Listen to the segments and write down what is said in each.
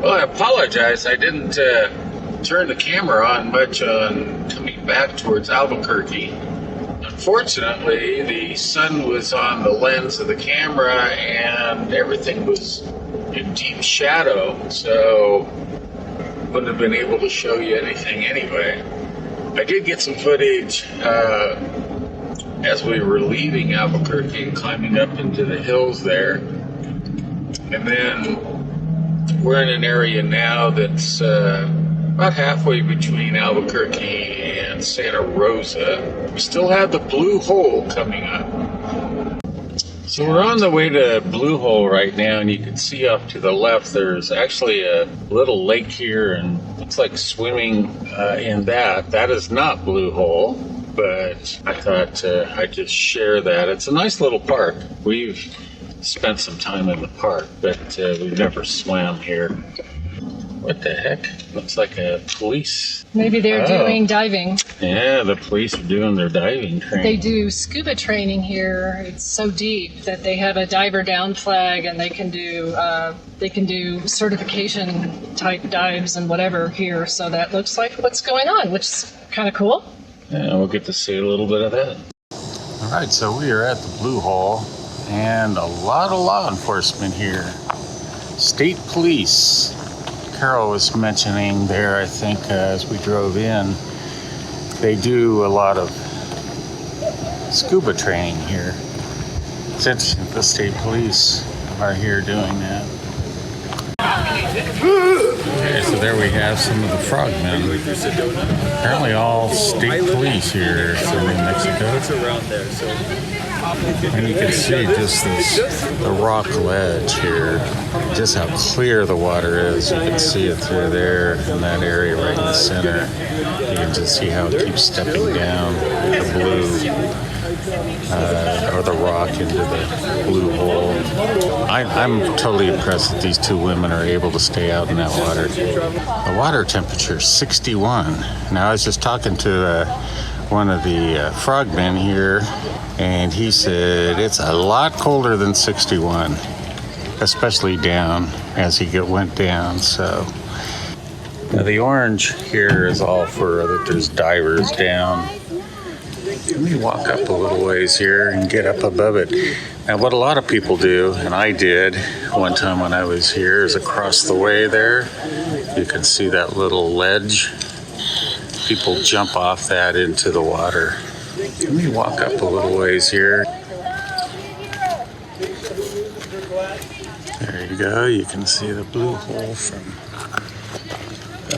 Well, I apologize. I didn't turn the camera on much on coming back towards Albuquerque. Unfortunately, the sun was on the lens of the camera and everything was in deep shadow, so wouldn't have been able to show you anything anyway. I did get some footage as we were leaving Albuquerque and climbing up into the hills there. And then we're in an area now that's about halfway between Albuquerque and Santa Rosa. We still have the Blue Hole coming up. So we're on the way to Blue Hole right now, and you can see off to the left there's actually a little lake here, and it's like swimming in that. That is not Blue Hole, but I thought I'd just share that. It's a nice little park. We've spent some time in the park, but we've never swam here. What the heck? Looks like a police. Maybe they're doing diving. Yeah, the police are doing their diving training. They do scuba training here. It's so deep that they have a diver down flag, and they can do certification type dives and whatever here. So that looks like what's going on, which is kind of cool. Yeah, we'll get to see a little bit of that. All right, so we are at the Blue Hole, and a lot of law enforcement here. State police. Carol was mentioning there, I think, as we drove in, they do a lot of scuba training here. It's interesting, the state police are here doing that. Okay, so there we have some of the frogmen. Apparently all state police here in New Mexico. And you can see just the rock ledge here, just how clear the water is. You can see it through there in that area right in the center. You can just see how it keeps stepping down the blue, or the rock into the Blue Hole. I'm totally impressed that these two women are able to stay out in that water. The water temperature is 61. Now I was just talking to one of the frogmen here, and he said it's a lot colder than 61, especially down as he went down. So now the orange here is all for that there's divers down. Let me walk up a little ways here and get up above it. Now what a lot of people do, and I did one time when I was here, is across the way there, you can see that little ledge. People jump off that into the water. Let me walk up a little ways here. There you go. You can see the Blue Hole from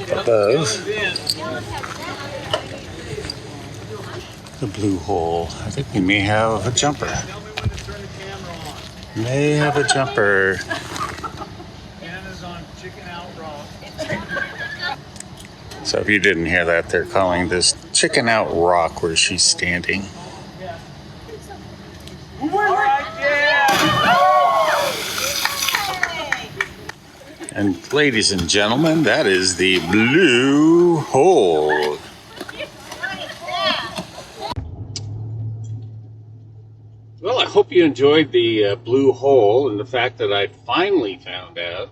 up above. The Blue Hole. I think we may have a jumper. May have a jumper. So if you didn't hear that, they're calling this Chicken Out Rock where she's standing. And ladies and gentlemen, that is the Blue Hole. Well, I hope you enjoyed the Blue Hole and the fact that I finally found out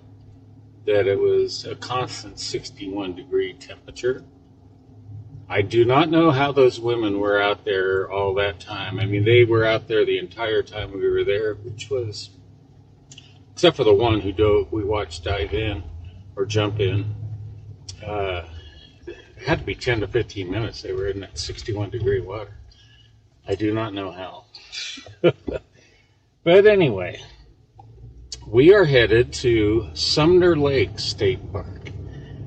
that it was a constant 61 degree temperature. I do not know how those women were out there all that time. I mean, they were out there the entire time we were there, which was, except for the one who we watched dive in or jump in, it had to be 10 to 15 minutes. They were in that 61 degree water. I do not know how. But anyway, we are headed to Sumner Lake State Park.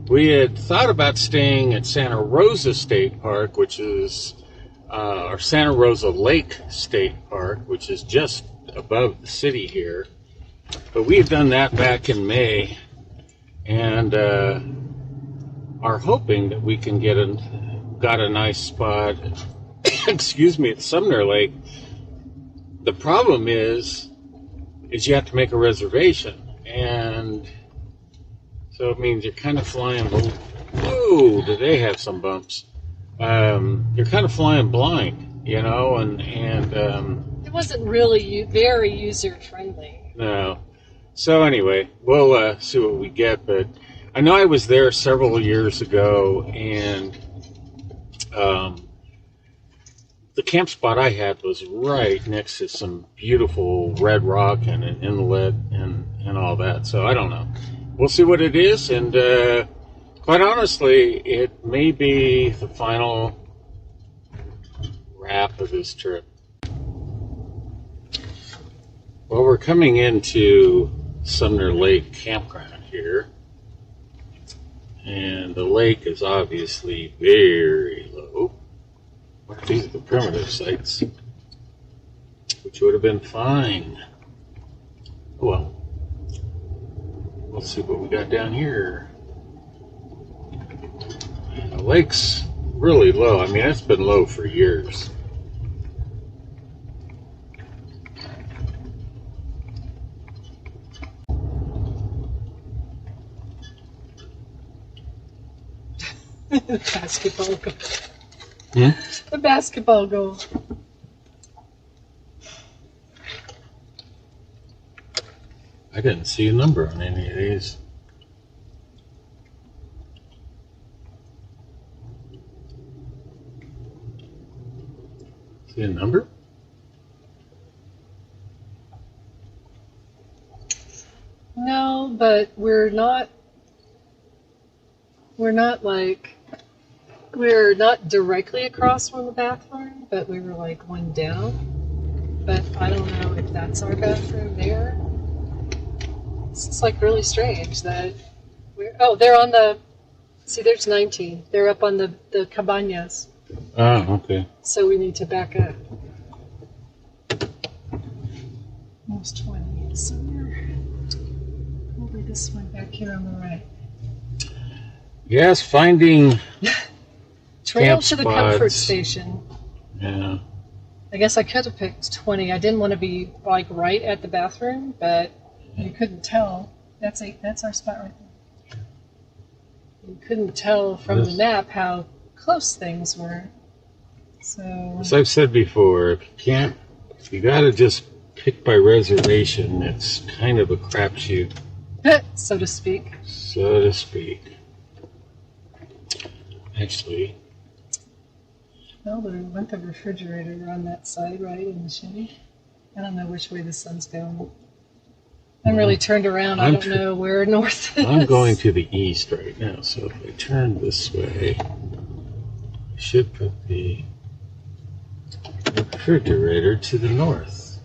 We had thought about staying at Santa Rosa State Park, which is, or Santa Rosa Lake State Park, which is just above the city here. But we had done that back in May, and are hoping that we can got a nice spot, excuse me, at Sumner Lake. The problem is you have to make a reservation, and so it means you're kind of flying. Whoa, do they have some bumps? You're kind of flying blind, you know, and it wasn't really very user friendly. No. So anyway, we'll see what we get, but I know I was there several years ago, and the camp spot I had was right next to some beautiful red rock and an inlet and all that. So I don't know. We'll see what it is, and quite honestly, it may be the final wrap of this trip. Well, we're coming into Sumner Lake Campground here, and the lake is obviously very low. These are the primitive sites, which would have been fine. Well, let's see what we got down here. And the lake's really low. I mean, it's been low for years. Basketball goal. Hmm? The basketball goal. I didn't see a number on any of these. See a number? No, but we're not directly across from the bathroom, but we were like one down. But I don't know if that's our bathroom there. It's like really strange that they're on the, see, there's 19. They're up on the cabañas. Oh, okay. So we need to back up. Almost 20. So we're probably this one back here on the right. Yes, finding Trail camp to the comfort spots. station. Yeah. I guess I could have picked 20. I didn't want to be like right at the bathroom, but you couldn't tell. That's our spot right there. You couldn't tell from the map how close things were. So As I've said before, if you gotta just pick by reservation, it's kind of a crapshoot, so to speak. so to speak. Actually, Well, we went the refrigerator on that side, right, in the shade. I don't know which way the sun's going. I'm really turned around. I don't know where north is. I'm going to the east right now, so if I turn this way, I should put the refrigerator to the north.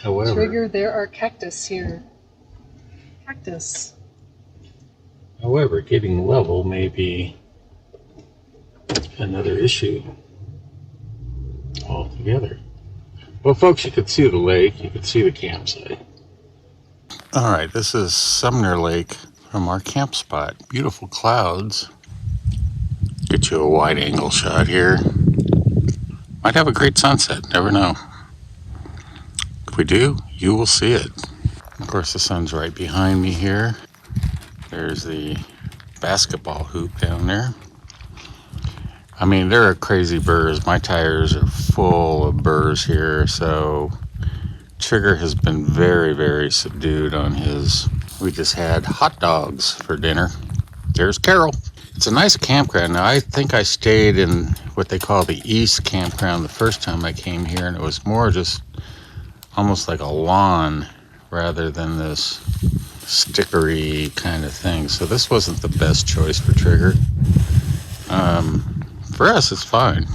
However, Trigger, there are cactus here. Cactus. However, getting level may be another issue altogether. Well, folks, you could see the lake, you could see the campsite. All right, this is Sumner Lake from our camp spot. Beautiful clouds. Get you a wide angle shot here. Might have a great sunset, never know. If we do, you will see it. Of course, the sun's right behind me here. There's the basketball hoop down there. I mean, there are crazy burrs. My tires are full of burrs here, so Trigger has been very, very subdued on his. We just had hot dogs for dinner. There's Carol. It's a nice campground. Now, I think I stayed in what they call the East Campground the first time I came here, and it was more just almost like a lawn rather than this stickery kind of thing. So this wasn't the best choice for Trigger. For us, it's fine,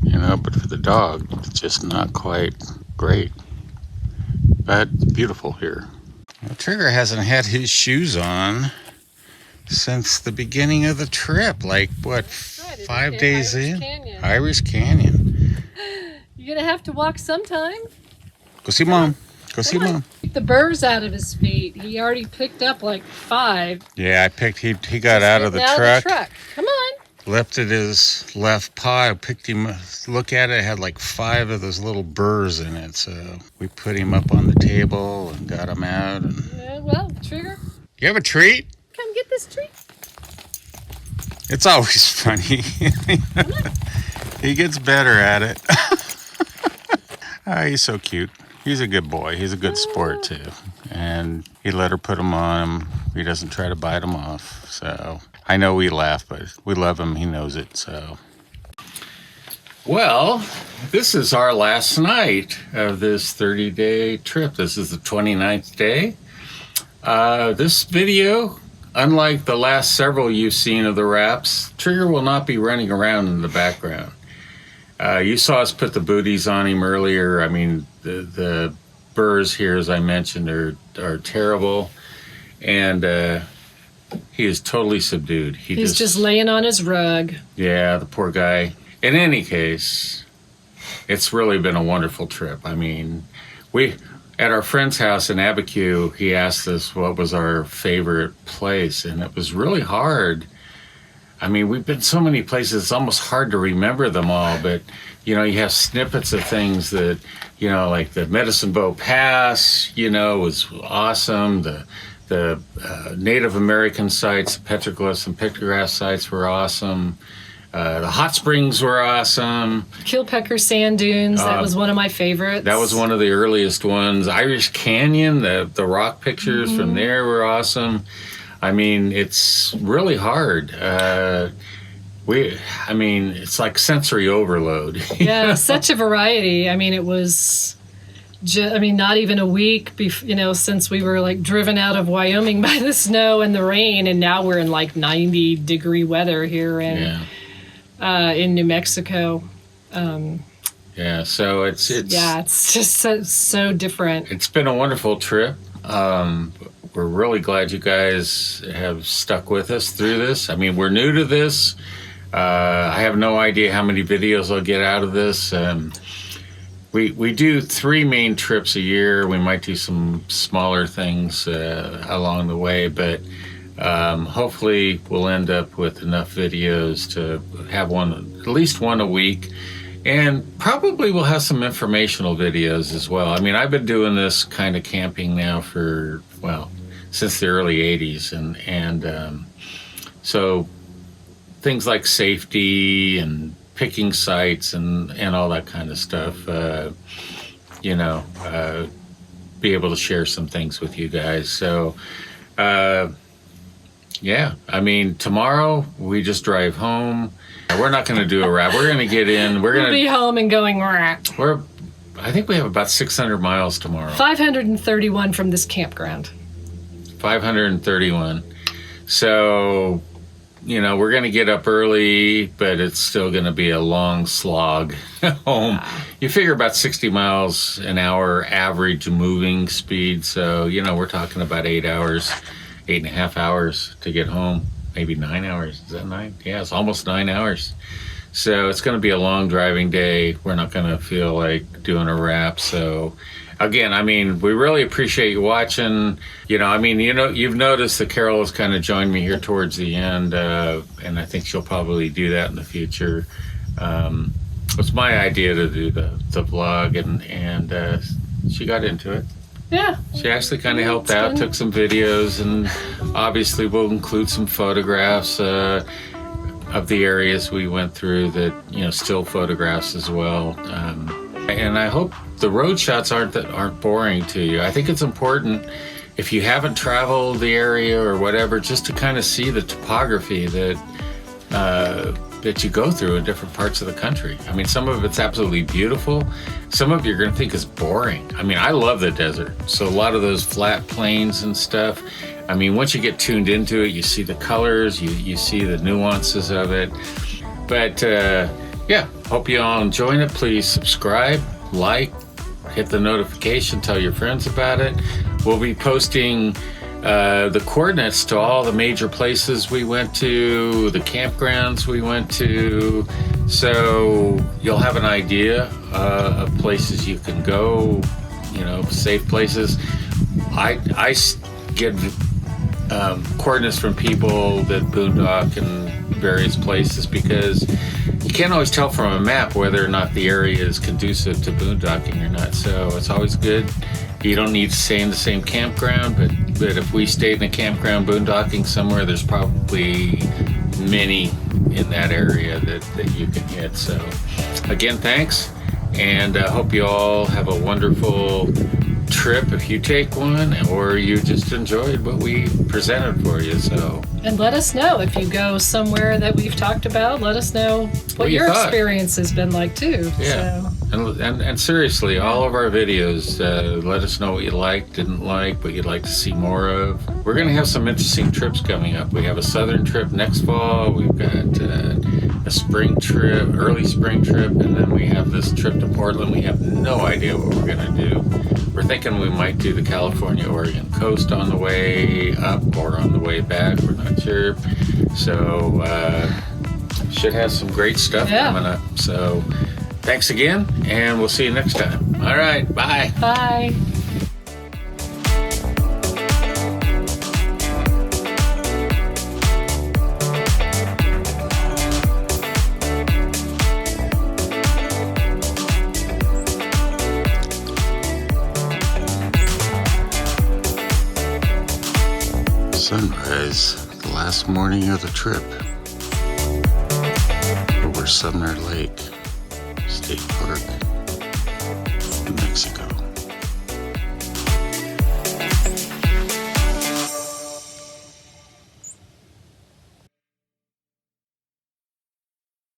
you know, but for the dog, it's just not quite great. But it's beautiful here. Well, Trigger hasn't had his shoes on since the beginning of the trip. Like, what, 5 days in? Irish Canyon. You're going to have to walk sometime. Go see Mom. Go see Mom. Keep the burrs out of his feet. He already picked up like 5. Yeah, he got out of the truck. Come on. Lifted his left paw. I picked him, look at it, it had like 5 of those little burrs in it. So we put him up on the table and got him out. And Well, Trigger, you have a treat? come get this treat. It's always funny. He gets better at it. He's so cute. He's a good boy. He's a good sport too. And he let her put them on him. He doesn't try to bite them off. So I know we laugh, but we love him. He knows it. So. Well, this is our last night of this 30-day trip. This is the 29th day. This video, unlike the last several you've seen of the wraps, Trigger will not be running around in the background. You saw us put the booties on him earlier. I mean, the burrs here, as I mentioned, are terrible. And he is totally subdued. He's just laying on his rug. Yeah, the poor guy. In any case, it's really been a wonderful trip. I mean, at our friend's house in Abiquiu, he asked us what was our favorite place, and it was really hard. I mean, we've been so many places, it's almost hard to remember them all, but, you have snippets of things that, like the Medicine Bow Pass, was awesome. The Native American sites, the petroglyphs and pictographs sites were awesome. The hot springs were awesome. Kilpecker Sand Dunes, that was one of my favorites. That was one of the earliest ones. Irish Canyon, the rock pictures from there were awesome. I mean, it's really hard. It's like sensory overload. Yeah, such a variety. I mean, it was, not even a week, since we were like driven out of Wyoming by the snow and the rain, and now we're in like 90-degree weather here in New Mexico. So it's just so different. It's been a wonderful trip. We're really glad you guys have stuck with us through this. I mean, we're new to this. I have no idea how many videos I'll get out of this. We do 3 main trips a year. We might do some smaller things along the way, but hopefully we'll end up with enough videos to have at least one a week. And probably we'll have some informational videos as well. I mean, I've been doing this kind of camping now since the early 80s. And so things like safety and picking sites and all that kind of stuff, be able to share some things with you guys. So, tomorrow we just drive home. We're not going to do a wrap. We're going to get in. We'll be home and going wrap. I think we have about 600 miles tomorrow. 531 from this campground. 531. So, we're going to get up early, but it's still going to be a long slog home. You figure about 60 miles an hour average moving speed. So, we're talking about 8.5 hours to get home. Maybe 9 hours. Is that 9? Yeah, it's almost 9 hours. So it's going to be a long driving day. We're not going to feel like doing a wrap. So again, we really appreciate you watching. You've noticed that Carol has kind of joined me here towards the end, and I think she'll probably do that in the future. It was my idea to do the vlog, and she got into it. Yeah. She actually kind of helped out, took some videos, and obviously we'll include some photographs of the areas we went through that, still photographs as well. And I hope the road shots aren't boring to you. I think it's important, if you haven't traveled the area or whatever, just to kind of see the topography that you go through in different parts of the country. Some of it's absolutely beautiful. Some of you're going to think is boring. I love the desert. So a lot of those flat plains and stuff, once you get tuned into it, you see the colors, you see the nuances of it. But hope you all enjoying it. Please subscribe, like, hit the notification, tell your friends about it. We'll be posting the coordinates to all the major places we went to, the campgrounds we went to, so you'll have an idea of places you can go, safe places. I get coordinates from people that boondock in various places, because you can't always tell from a map whether or not the area is conducive to boondocking or not, so it's always good. You don't need to stay in the same campground, but if we stayed in a campground boondocking somewhere, there's probably many in that area that you can hit. So again, thanks, And I hope you all have a wonderful trip if you take one, or you just enjoyed what we presented for you. So, and let us know if you go somewhere that we've talked about. Let us know what your experience has been like too. Yeah. So. And seriously, all of our videos, let us know what you liked, didn't like, what you'd like to see more of. We're going to have some interesting trips coming up. We have a southern trip next fall. We've got a spring trip, early spring trip, and then we have this trip to Portland. We have no idea what we're going to do. We're thinking we might do the California-Oregon coast on the way up or on the way back. We're not sure. So, should have some great stuff coming up. So, thanks again, and we'll see you next time. All right, bye. Bye. Sunrise, the last morning of the trip over Sumner Lake State Park.